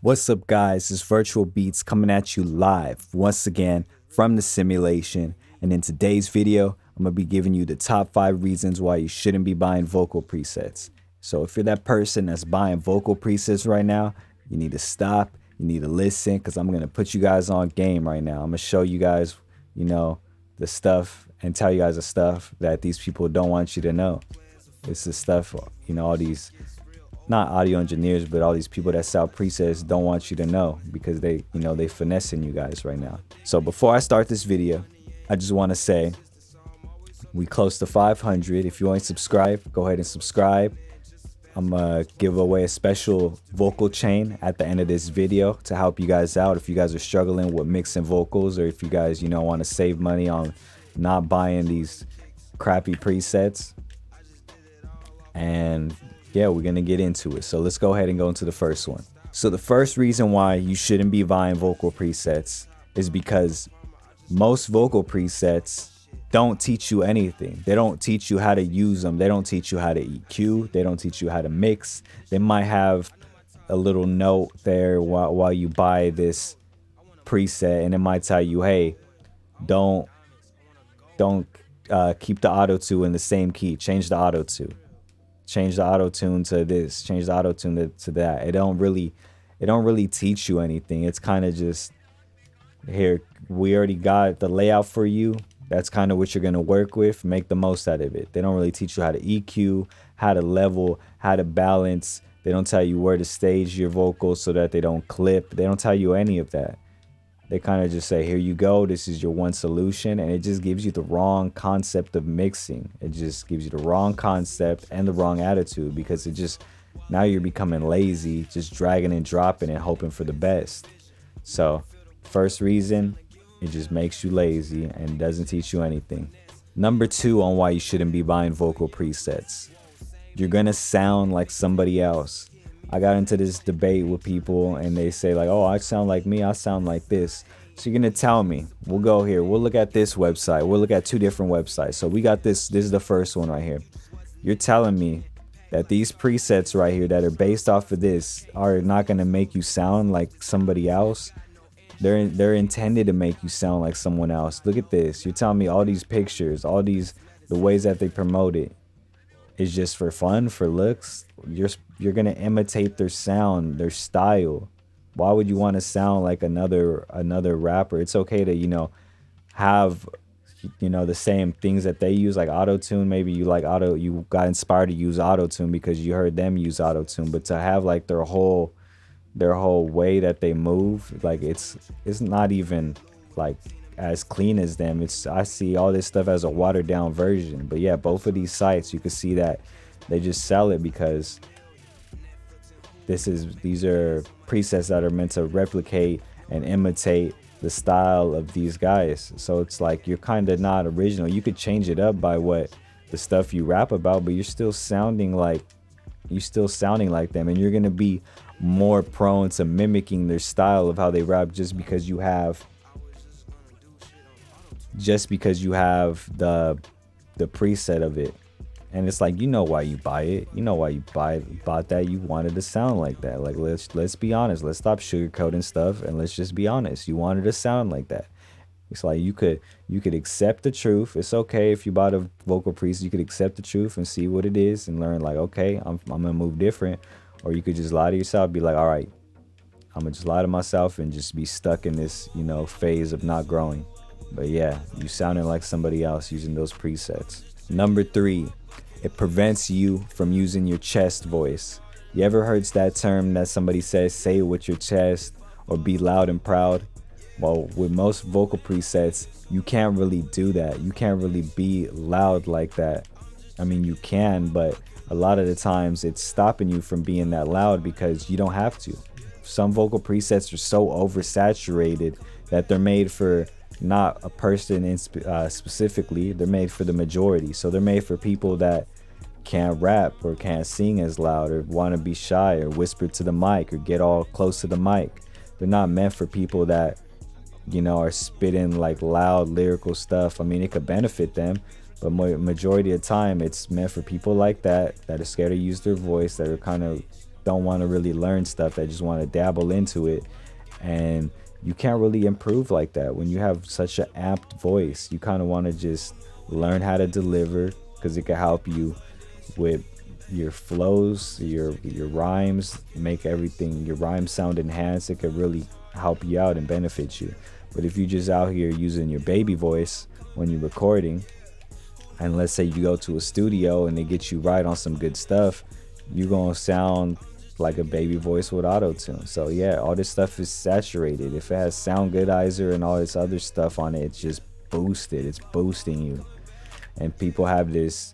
What's up, guys? It's Virtual Beats coming at you live once again from the simulation. And in today's video, I'm going to be giving you the top 5 reasons why you shouldn't be buying vocal presets. So if you're that person that's buying vocal presets right now, you need to stop. You need to listen, because I'm going to put you guys on game right now. I'm going to show you guys, the stuff and tell you guys the stuff that these people don't want you to know. It's the stuff, all these not audio engineers, but all these people that sell presets don't want you to know, because they finessing you guys right now. So before I start this video, I just want to say we close to 500. If you ain't subscribed, go ahead and subscribe. I'm gonna give away a special vocal chain at the end of this video to help you guys out if you guys are struggling with mixing vocals, or if you guys want to save money on not buying these crappy presets. And yeah, we're gonna get into it. So let's go ahead and go into the first one. So the first reason why you shouldn't be buying vocal presets is because most vocal presets don't teach you anything. They don't teach you how to use them. They don't teach you how to EQ. They don't teach you how to mix. They might have a little note there while you buy this preset, and it might tell you, hey, don't keep the auto tune in the same key. Change the auto tune. Change the auto tune to this. Change the auto tune to that. It don't really teach you anything. It's kind of just, here, we already got the layout for you. That's kind of what you're gonna work with. Make the most out of it. They don't really teach you how to EQ, how to level, how to balance. They don't tell you where to stage your vocals so that they don't clip. They don't tell you any of that. They kind of just say, here you go, this is your one solution, and it just gives you the wrong concept of mixing. It just gives you the wrong concept and the wrong attitude, because now you're becoming lazy, just dragging and dropping and hoping for the best. So first reason, it just makes you lazy and doesn't teach you anything. Number 2 on why you shouldn't be buying vocal presets: you're gonna sound like somebody else. I got into this debate with people, and they say like, oh, I sound like me, I sound like this. So you're gonna tell me, we'll go here, we'll look at this website, we'll look at 2 different websites. So we got this is the first one right here. You're telling me that these presets right here that are based off of this are not gonna make you sound like somebody else? They're intended to make you sound like someone else. Look at this. You're telling me all these pictures, the ways that they promote it is just for fun, for looks? You're gonna imitate their sound, their style. Why would you want to sound like another rapper? It's okay to have the same things that they use, like auto-tune. Maybe you got inspired to use auto-tune because you heard them use auto-tune, but to have like their whole way that they move, like it's not even like as clean as them. I see all this stuff as a watered down version. But yeah, both of these sites, you can see that they just sell it because these are presets that are meant to replicate and imitate the style of these guys. So it's like you're kind of not original. You could change it up by what the stuff you rap about, but you're still sounding like them, and you're gonna be more prone to mimicking their style of how they rap just because you have the preset of it. And it's like, why you buy it. Why you bought that. You wanted to sound like that. Like, let's be honest. Let's stop sugarcoating stuff, and let's just be honest. You wanted to sound like that. It's like you could accept the truth. It's okay if you bought a vocal preset. You could accept the truth and see what it is and learn, like, okay, I'm gonna move different. Or you could just lie to yourself, be like, all right, I'm gonna just lie to myself and just be stuck in this phase of not growing. But yeah, you sounding like somebody else using those presets. Number 3, it prevents you from using your chest voice. You ever heard that term that somebody says, say it with your chest, or be loud and proud? Well, with most vocal presets, you can't really do that. You can't really be loud like that. I mean, you can, but a lot of the times it's stopping you from being that loud because you don't have to. Some vocal presets are so oversaturated that they're made for not a person specifically. They're made for the majority. So they're made for people that can't rap or can't sing as loud, or want to be shy, or whisper to the mic, or get all close to the mic. They're not meant for people that are spitting like loud lyrical stuff. I mean, it could benefit them, but majority of the time it's meant for people like that are scared to use their voice, that are kind of don't want to really learn stuff, that just want to dabble into it. And you can't really improve like that when you have such an apt voice. You kind of want to just learn how to deliver, because it can help you with your flows, your rhymes, make everything, your rhyme sound enhanced. It could really help you out and benefit you. But if you just out here using your baby voice when you're recording, and let's say you go to a studio and they get you right on some good stuff, you're gonna sound like a baby voice with auto-tune. So yeah, all this stuff is saturated. If it has sound goodizer and all this other stuff on it, it's just boosted. It's boosting you. And people have this,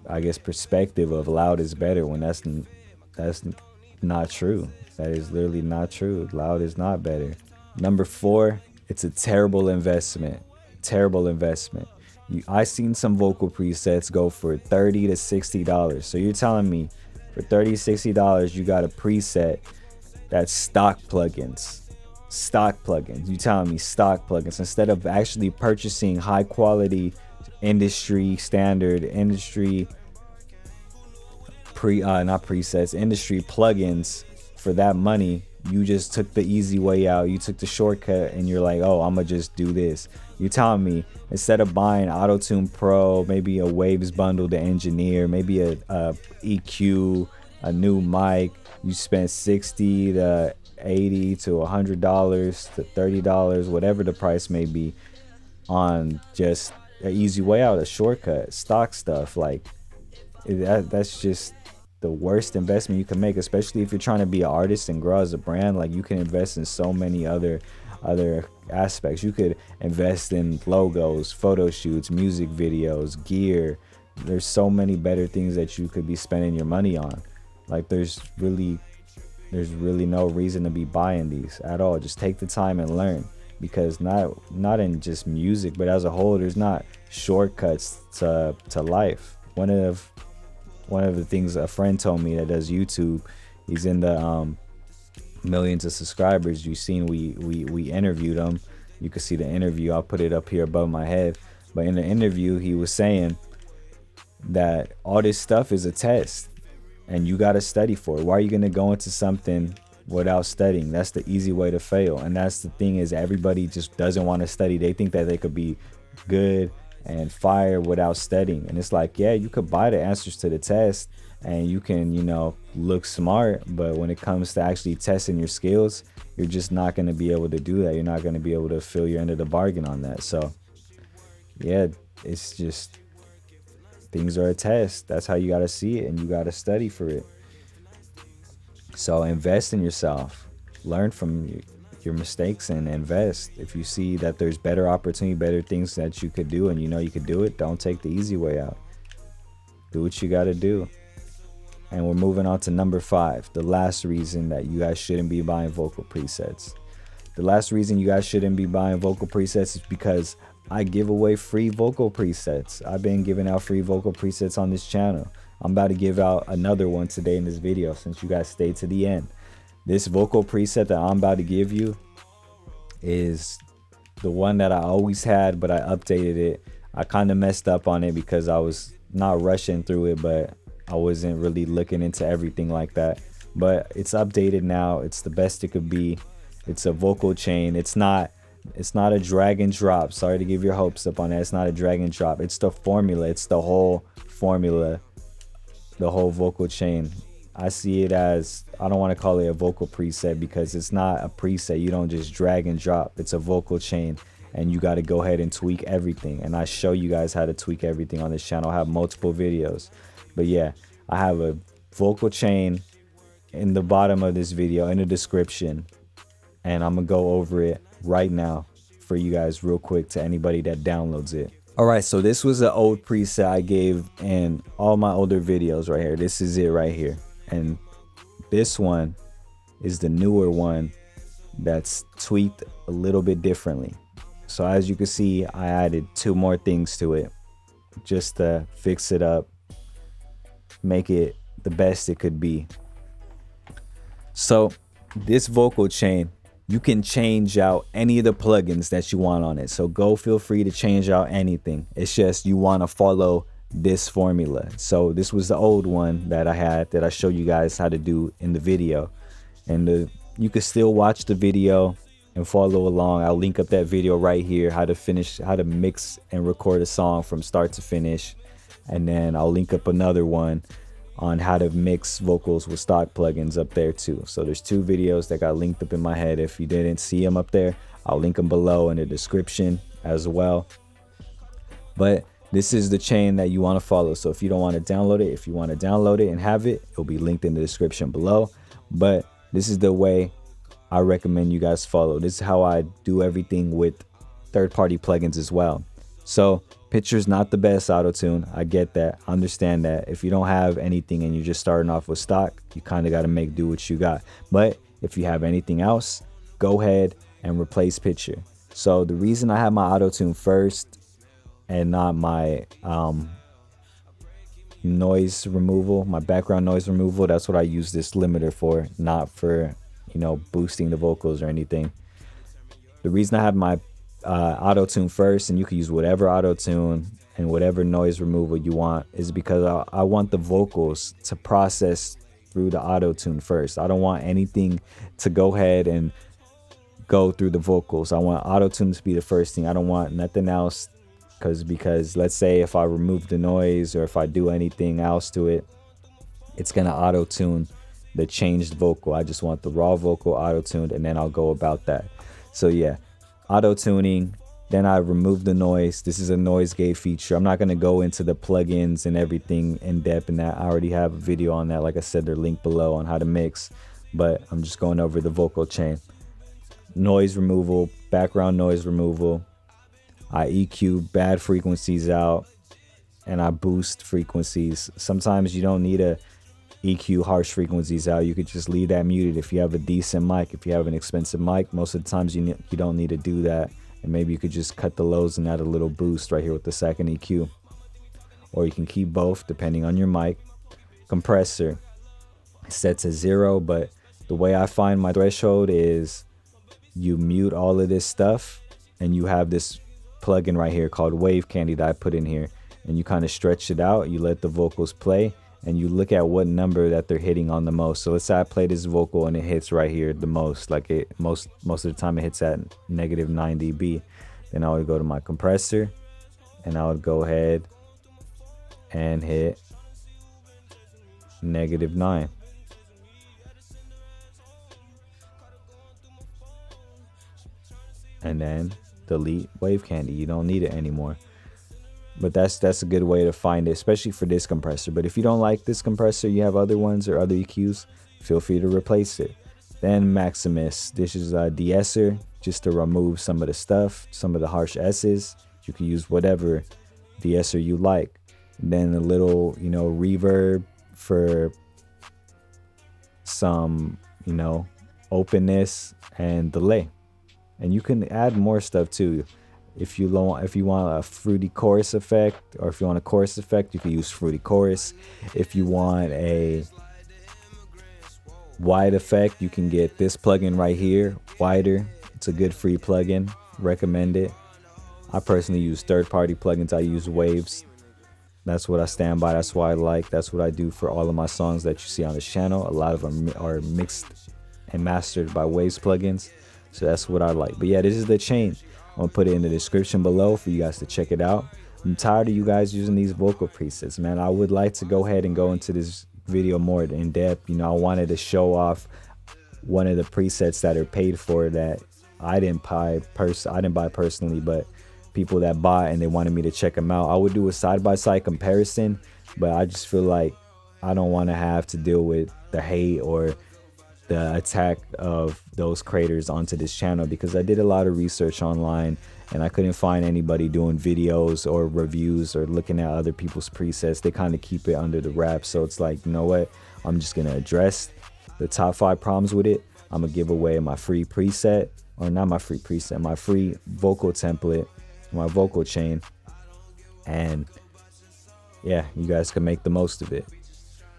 I guess, perspective of loud is better, when that's not true. That is literally not true. Loud is not better. Number 4, it's a terrible investment. Terrible investment. I seen some vocal presets go for $30 to $60. So you're telling me for $30, $60, you got a preset that's stock plugins. Stock plugins. You telling me stock plugins instead of actually purchasing high quality industry standard, industry industry plugins for that money. You just took the easy way out. You took the shortcut and you're like, oh, I'm gonna just do this. You're telling me instead of buying Auto-Tune Pro, maybe a Waves bundle to engineer, maybe a EQ, a new mic, you spent $60 to $80 to $100 to $30, whatever the price may be, on just an easy way out, a shortcut, stock stuff. Like that's just the worst investment you can make, especially if you're trying to be an artist and grow as a brand. Like, you can invest in so many other aspects. You could invest in logos, photo shoots, music videos, gear. There's so many better things that you could be spending your money on. Like, there's really no reason to be buying these at all. Just take the time and learn, because not in just music, but as a whole, there's not shortcuts to life. One of the things a friend told me that does YouTube, he's in the millions of subscribers. You've seen we interviewed him. You can see the interview. I'll put it up here above my head. But in the interview, he was saying that all this stuff is a test, and you got to study for it. Why are you going to go into something without studying? That's the easy way to fail. And that's the thing, is everybody just doesn't want to study. They think that they could be good and fire without studying. And it's like, yeah, you could buy the answers to the test and you can, look smart, but when it comes to actually testing your skills, you're just not going to be able to do that. You're not going to be able to fill your end of the bargain on that. So yeah, it's just, things are a test. That's how you got to see it, and you got to study for it. So invest in yourself, learn from your mistakes and invest. If you see that there's better opportunity, better things that you could do, and you could do it, don't take the easy way out. Do what you got to do. And we're moving on to number 5, the last reason that you guys shouldn't be buying vocal presets. The last reason you guys shouldn't be buying vocal presets is because I give away free vocal presets. I've been giving out free vocal presets on this channel. I'm about to give out another one today in this video, since you guys stayed to the end. This vocal preset that I'm about to give you is the one that I always had, but I updated it. I kind of messed up on it because I was not rushing through it, but I wasn't really looking into everything like that. But it's updated now. It's the best it could be. It's a vocal chain. It's not a drag and drop. Sorry to give your hopes up on that. It's not a drag and drop. It's the formula. It's the whole formula, the whole vocal chain. I see it as, I don't want to call it a vocal preset, because it's not a preset. You don't just drag and drop. It's a vocal chain, and you got to go ahead and tweak everything. And I show you guys how to tweak everything on this channel. I have multiple videos. But yeah, I have a vocal chain in the bottom of this video, in the description, and I'm gonna go over it right now for you guys real quick, to anybody that downloads it. All right, so this was an old preset I gave in all my older videos right here. This is it right here. And this one is the newer one that's tweaked a little bit differently. So as you can see, I added 2 more things to it just to fix it up, make it the best it could be. So this vocal chain, you can change out any of the plugins that you want on it. So feel free to change out anything. It's just you want to follow this formula. So this was the old one that I had that I showed you guys how to do in the video. And you can still watch the video and follow along. I'll link up that video right here, how to mix and record a song from start to finish. And then I'll link up another one on how to mix vocals with stock plugins up there too. So there's 2 videos that got linked up in my head. If you didn't see them up there, I'll link them below in the description as well. But this is the chain that you want to follow. So if you don't want to download it, if you want to download it and have it, it'll be linked in the description below. But this is the way I recommend you guys follow. This is how I do everything with third-party plugins as well. So Picture's not the best auto-tune. I get that. I understand that. If you don't have anything and you're just starting off with stock, you kind of got to make do what you got. But if you have anything else, go ahead and replace Picture. So the reason I have my auto-tune first and not my noise removal, my background noise removal, that's what I use this limiter for, not for, you know, boosting the vocals or anything. The reason I have my auto-tune first, and you can use whatever auto-tune and whatever noise removal you want, is because I want the vocals to process through the auto-tune first. I don't want anything to go ahead and go through the vocals. I want auto-tune to be the first thing. I don't want nothing else, because let's say if I remove the noise or if I do anything else to it, it's gonna auto-tune the changed vocal. I just want the raw vocal auto-tuned, and then I'll go about that. So yeah, auto-tuning, then I remove the noise. This is a noise gate feature. I'm not going to go into the plugins and everything in depth in that. I already have a video on that. Like I said, they're linked below on how to mix, but I'm just going over the vocal chain. Noise removal, background noise removal. I EQ bad frequencies out, and I boost frequencies. Sometimes you don't need to EQ harsh frequencies out. You could just leave that muted. If you have a decent mic, if you have an expensive mic, most of the times you don't need to do that. And maybe you could just cut the lows and add a little boost right here with the second EQ. Or you can keep both depending on your mic. Compressor set to 0, but the way I find my threshold is you mute all of this stuff and you have this plugin right here called Wave Candy that I put in here, and you kind of stretch it out. You let the vocals play and you look at what number that they're hitting on the most. So let's say I play this vocal and it hits right here the most, like most of the time it hits at -9 dB. Then I would go to my compressor and I would go ahead and hit -9. And then delete Wave Candy. You don't need it anymore. But that's a good way to find it, especially for this compressor. But if you don't like this compressor, you have other ones or other EQs, feel free to replace it. Then Maximus. This is a de-esser, just to remove some of the stuff, some of the harsh S's. You can use whatever de-esser you like. And then a little, you know, reverb for some, you know, openness and delay. And you can add more stuff too. If you want a fruity chorus effect, or if you want a chorus effect, you can use fruity chorus. If you want a wide effect, you can get this plugin right here, Wider. It's a good free plugin. Recommend it. I personally use third-party plugins. I use Waves. That's what I stand by. That's what I like. That's what I do for all of my songs that you see on this channel. A lot of them are mixed and mastered by Waves plugins. So that's what I like. But yeah, this is the chain. I'm gonna put it in the description below for you guys to check it out. I'm tired of you guys using these vocal presets, man. I would like to go ahead and go into this video more in depth. You know, I wanted to show off one of the presets that are paid for that I didn't buy personally, but people that bought and they wanted me to check them out. I would do a side-by-side comparison, but I just feel like I don't want to have to deal with the hate or the attack of those creators onto this channel, because I did a lot of research online and I couldn't find anybody doing videos or reviews or looking at other people's presets. They kind of keep it under the wrap. So it's like, you know what, I'm just gonna address the top 5 problems with it. I'm gonna give away my free preset, or not my free preset, my free vocal template, my vocal chain, and yeah, you guys can make the most of it.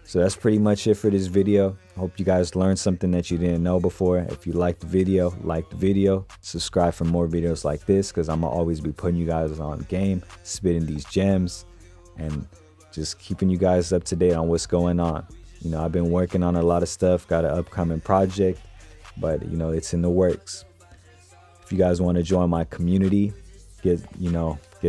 So that's pretty much it for this video. Hope you guys learned something that you didn't know before. If you liked the video, subscribe for more videos like this, because I'm gonna always be putting you guys on game, spitting these gems. And just keeping you guys up to date on what's going on. You know, I've been working on a lot of stuff, got an upcoming project, but you know, it's in the works. If you guys want to join my community, get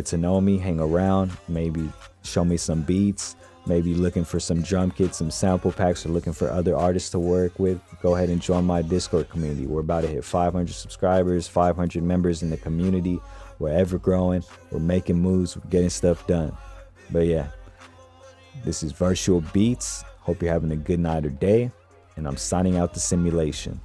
to know me, hang around, maybe show me some beats, maybe looking for some drum kits, some sample packs, or looking for other artists to work with, go ahead and join my Discord community. We're about to hit 500 subscribers, 500 members in the community. We're ever growing. We're making moves. We're getting stuff done. But yeah, this is Virtual Beats. Hope you're having a good night or day. And I'm signing out the simulation.